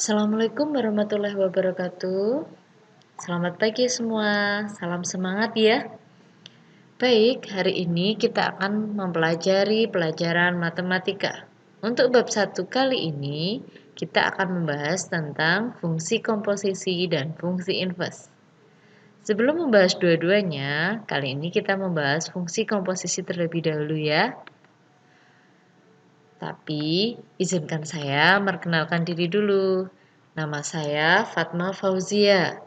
Assalamualaikum warahmatullahi wabarakatuh. Selamat pagi semua, salam semangat ya. Baik, hari ini kita akan mempelajari pelajaran matematika. Untuk bab 1 kali ini, kita akan membahas tentang fungsi komposisi dan fungsi inverse. Sebelum membahas dua-duanya, kali ini kita membahas fungsi komposisi terlebih dahulu ya. Tapi, izinkan saya memperkenalkan diri dulu. Nama saya Fatma Fauzia.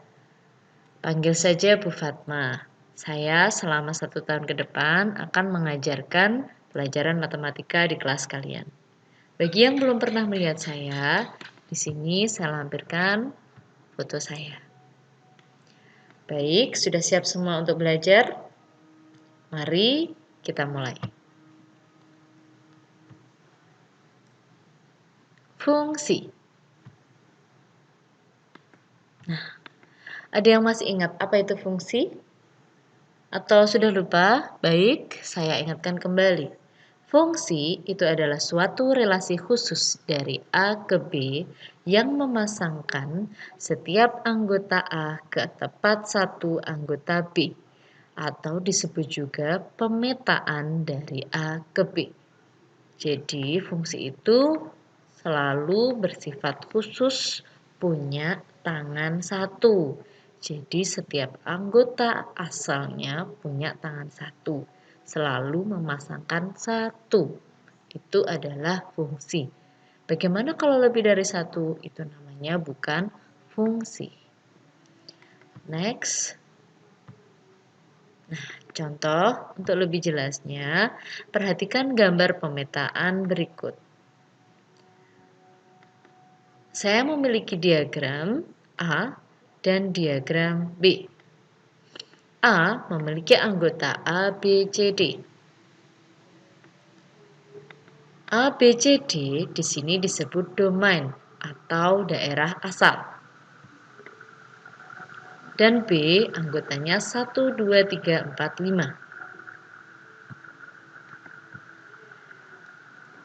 Panggil saja Bu Fatma. Saya selama 1 tahun ke depan akan mengajarkan pelajaran matematika di kelas kalian. Bagi yang belum pernah melihat saya, di sini saya lampirkan foto saya. Baik, sudah siap semua untuk belajar? Mari kita mulai. Fungsi. Nah, ada yang masih ingat apa itu fungsi? Atau sudah lupa? Baik, saya ingatkan kembali. Fungsi itu adalah suatu relasi khusus dari A ke B yang memasangkan setiap anggota A ke tepat satu anggota B, atau disebut juga pemetaan dari A ke B. Jadi, fungsi itu selalu bersifat khusus, punya tangan satu. Jadi setiap anggota asalnya punya tangan satu, selalu memasangkan satu. Itu adalah fungsi. Bagaimana kalau lebih dari satu? Itu namanya bukan fungsi. Next. Nah, contoh untuk lebih jelasnya, perhatikan gambar pemetaan berikut. Saya memiliki diagram A dan diagram B. A memiliki anggota A, B, C, D. A, B, C, D di sini disebut domain atau daerah asal. Dan B anggotanya 1, 2, 3, 4, 5.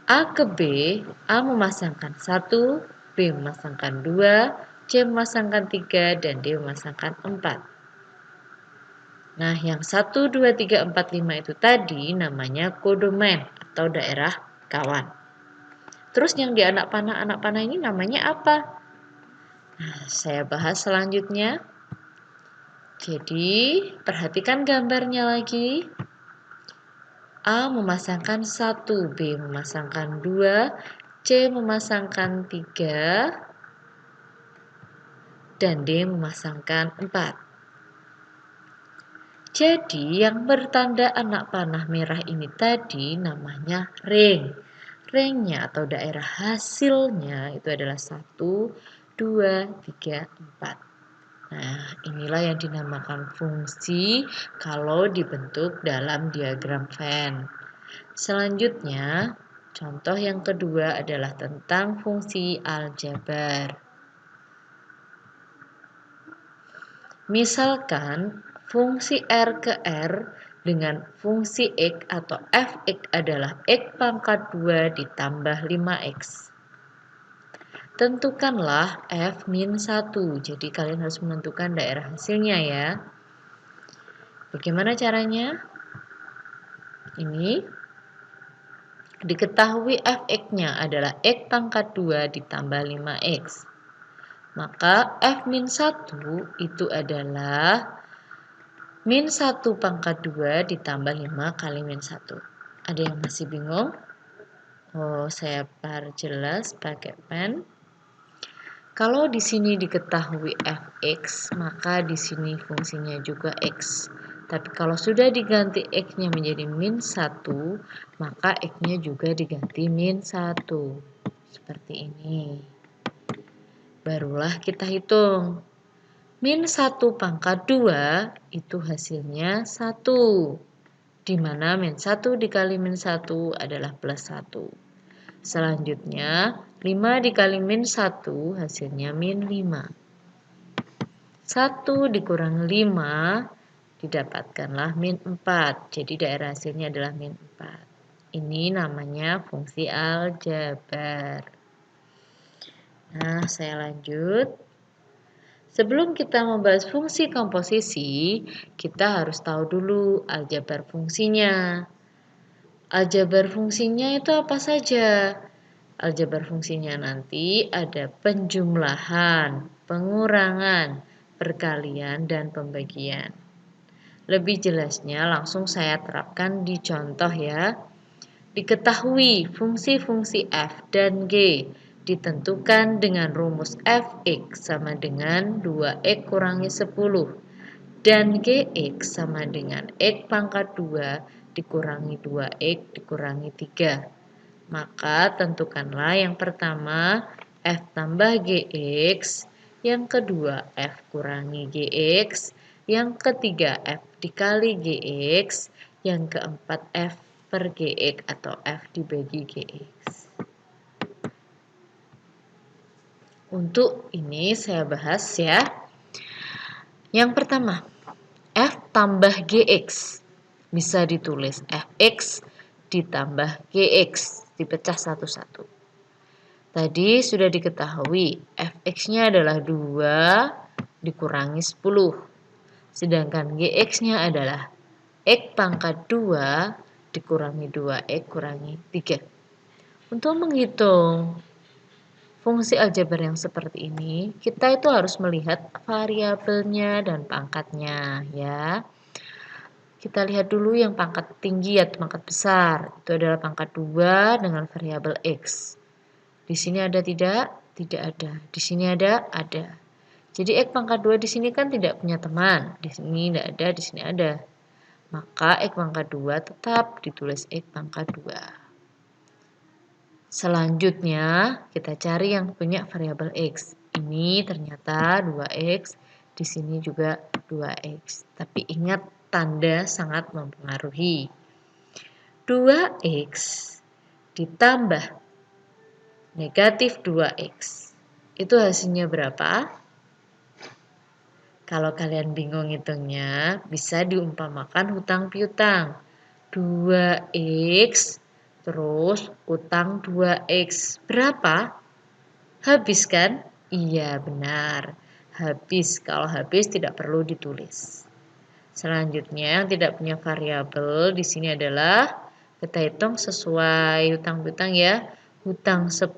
A ke B, A memasangkan 1, B memasangkan 2, C memasangkan 3, dan D memasangkan 4. Nah, yang 1, 2, 3, 4, 5 itu tadi namanya kodomain atau daerah kawan. Terus yang di anak panah ini namanya apa? Nah, saya bahas selanjutnya. Jadi, perhatikan gambarnya lagi. A memasangkan 1, B memasangkan 2, C memasangkan 3, dan D memasangkan 4. Jadi yang bertanda anak panah merah ini tadi namanya ring. Ringnya atau daerah hasilnya itu adalah 1, 2, 3, 4. Nah, inilah yang dinamakan fungsi kalau dibentuk dalam diagram Venn. Selanjutnya, contoh yang kedua adalah tentang fungsi aljabar. Misalkan fungsi R ke R dengan fungsi X atau fx adalah X pangkat 2 ditambah 5x. Tentukanlah F min 1. Jadi kalian harus menentukan daerah hasilnya ya. Bagaimana caranya? Ini diketahui fx-nya adalah X pangkat 2 ditambah 5x. Maka F min 1 itu adalah min 1 pangkat 2 ditambah 5 kali min 1. Ada yang masih bingung? Oh, saya perjelas pakai pen. Kalau di sini diketahui fx, maka di sini fungsinya juga x. Tapi kalau sudah diganti x-nya menjadi min 1, maka x-nya juga diganti min 1. Seperti ini. Barulah kita hitung. Min 1 pangkat 2 itu hasilnya 1. Di mana min 1 dikali min 1 adalah plus 1. Selanjutnya, 5 dikali min 1 hasilnya min 5. 1 dikurangi 5 didapatkanlah min 4. Jadi daerah hasilnya adalah min 4. Ini namanya fungsi aljabar. Nah, saya lanjut. Sebelum kita membahas fungsi komposisi, kita harus tahu dulu aljabar fungsinya. Aljabar fungsinya itu apa saja? Aljabar fungsinya nanti ada penjumlahan, pengurangan, perkalian, dan pembagian. Lebih jelasnya langsung saya terapkan di contoh ya. Diketahui fungsi-fungsi f dan g ditentukan dengan rumus fx sama dengan 2x kurangi 10 dan gx sama dengan x pangkat 2 dikurangi 2x dikurangi 3. Maka tentukanlah yang pertama f tambah gx, yang kedua f kurangi gx, yang ketiga f dikali gx, yang keempat f per gx atau f dibagi gx. Untuk ini saya bahas ya. Yang pertama, f tambah gx bisa ditulis fx ditambah gx, dipecah satu-satu. Tadi sudah diketahui fx-nya adalah 2 dikurangi 10. Sedangkan gx-nya adalah x pangkat 2 dikurangi 2x kurangi 3. Untuk menghitung fungsi aljabar yang seperti ini, kita itu harus melihat variabelnya dan pangkatnya ya. Kita lihat dulu yang pangkat tinggi atau pangkat besar. Itu adalah pangkat 2 dengan variabel x. Di sini ada tidak? Tidak ada. Di sini ada? Ada. Jadi x pangkat 2 di sini kan tidak punya teman. Di sini tidak ada, di sini ada. Maka x pangkat 2 tetap ditulis x pangkat 2. Selanjutnya, kita cari yang punya variabel x. Ini ternyata 2x, di sini juga 2x. Tapi ingat, tanda sangat mempengaruhi. 2x ditambah negatif 2x. Itu hasilnya berapa? Kalau kalian bingung hitungnya, bisa diumpamakan hutang piutang. 2x terus utang 2x. Berapa? Habis kan? Iya, benar. Habis. Kalau habis tidak perlu ditulis. Selanjutnya yang tidak punya variabel di sini adalah kita hitung sesuai hutang piutang ya. Hutang 10,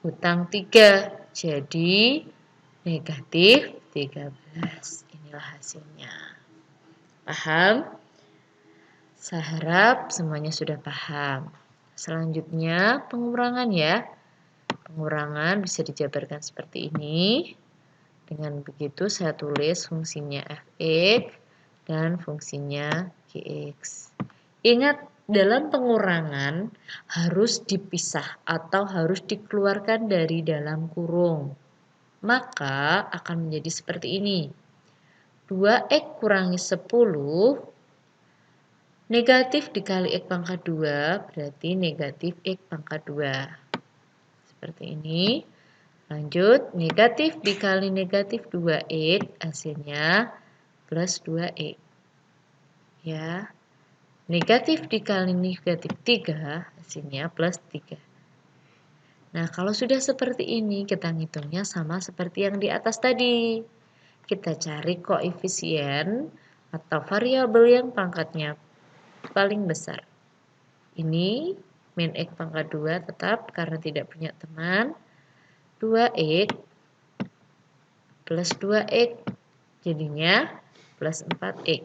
hutang 3. Jadi negatif 13. Inilah hasilnya. Paham? Saya harap semuanya sudah paham. Selanjutnya pengurangan ya. Pengurangan bisa dijabarkan seperti ini. Dengan begitu saya tulis fungsinya fx dan fungsinya gx. Ingat, dalam pengurangan harus dipisah atau harus dikeluarkan dari dalam kurung. Maka akan menjadi seperti ini. 2x kurangi 10 negatif dikali x pangkat 2 berarti negatif x pangkat 2. Seperti ini. Lanjut, negatif dikali negatif 2x hasilnya plus 2x. Ya. Negatif dikali negatif 3 hasilnya plus 3. Nah, kalau sudah seperti ini, kita ngitungnya sama seperti yang di atas tadi. Kita cari koefisien atau variabel yang pangkatnya paling besar. Ini min x pangkat 2 tetap karena tidak punya teman. 2x plus 2x jadinya plus 4x.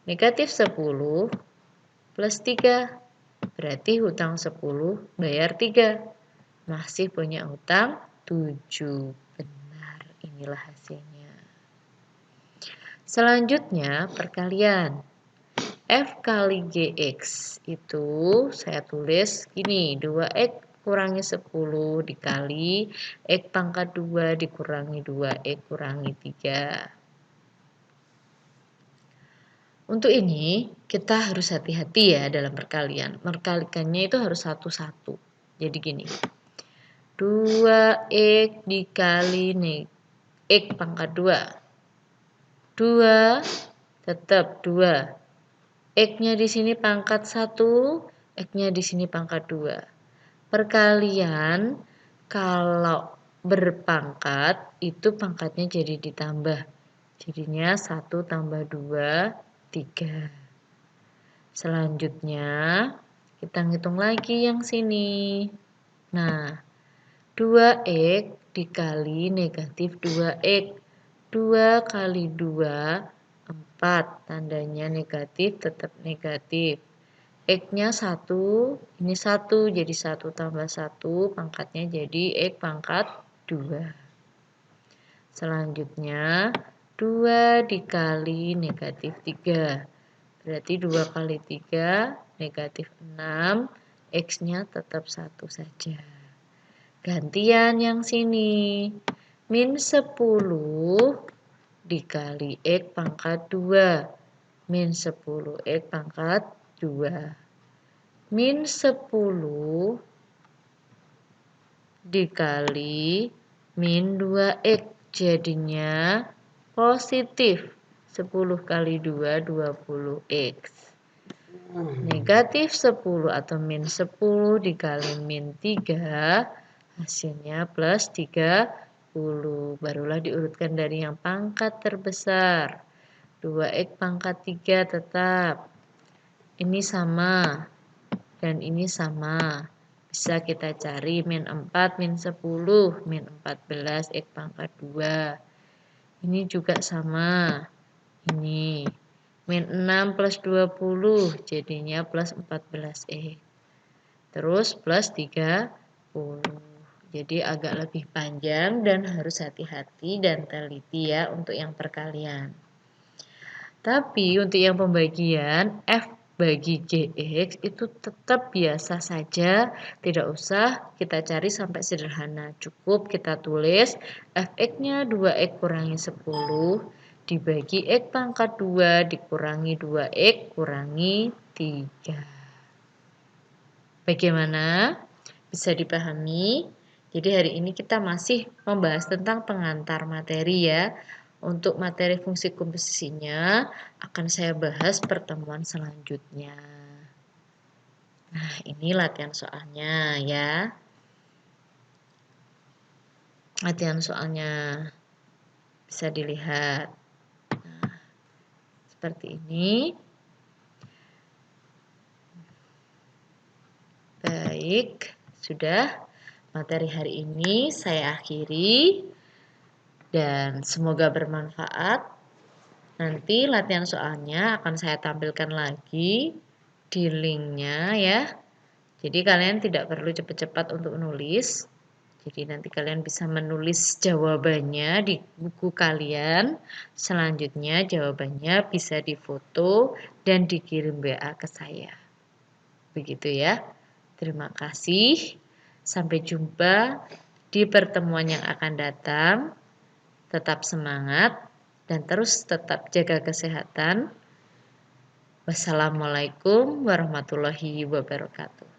Negatif 10 plus 3 berarti hutang 10 bayar 3. Masih punya hutang 7. Benar, inilah hasilnya. Selanjutnya perkalian. F kali Gx itu saya tulis gini, 2x kurangi 10 dikali x pangkat 2 dikurangi 2x kurangi 3. Untuk ini kita harus hati-hati ya dalam perkalian. Perkalikannya itu harus satu-satu. Jadi gini, 2x dikali x pangkat 2. 2 tetap 2. X-nya di sini pangkat 1, X-nya di sini pangkat 2. Perkalian Kalau berpangkat, itu pangkatnya jadi ditambah. Jadinya 1 tambah 2, 3. Selanjutnya, kita ngitung lagi yang sini. Nah, 2x dikali negatif 2x. 2 kali 2, 4. Tandanya negatif, tetap negatif. X-nya 1, ini 1, jadi 1 tambah 1, pangkatnya jadi X pangkat 2. Selanjutnya, 2 dikali negatif 3. Berarti 2 kali 3, negatif 6, X-nya tetap 1 saja. Gantian yang sini, min 10 dikali X pangkat 2. Min 10 X pangkat 2. Min 10 dikali min 2x. Jadinya positif. 10 kali 2, 20x. Negatif 10 atau min 10 dikali min 3, hasilnya plus 30. Barulah diurutkan dari yang pangkat terbesar. 2x pangkat 3 tetap. Ini sama. Dan ini sama. Bisa kita cari min 4, min 10, min 14, X pangkat 2. Ini juga sama. Ini. Min 6 plus 20, jadinya plus 14X. Terus plus 30. Jadi agak lebih panjang dan harus hati-hati dan teliti ya untuk yang perkalian. Tapi untuk yang pembagian, F bagi Jx itu tetap biasa saja, tidak usah kita cari sampai sederhana. Cukup kita tulis Fx-nya 2x kurangi 10 dibagi x pangkat 2 dikurangi 2x kurangi 3. Bagaimana? Bisa dipahami? Jadi hari ini kita masih membahas tentang pengantar materi ya. Untuk materi fungsi komposisinya akan saya bahas pertemuan selanjutnya. Nah, ini latihan soalnya ya. Latihan soalnya bisa dilihat. Nah, seperti ini. Baik, sudah materi hari ini saya akhiri. Dan semoga bermanfaat. Nanti latihan soalnya akan saya tampilkan lagi di linknya ya. Jadi kalian tidak perlu cepat-cepat untuk menulis. Jadi nanti kalian bisa menulis jawabannya di buku kalian. Selanjutnya jawabannya bisa difoto dan dikirim WA ke saya. Begitu ya. Terima kasih. Sampai jumpa di pertemuan yang akan datang. Tetap semangat dan terus tetap jaga kesehatan. Wassalamualaikum warahmatullahi wabarakatuh.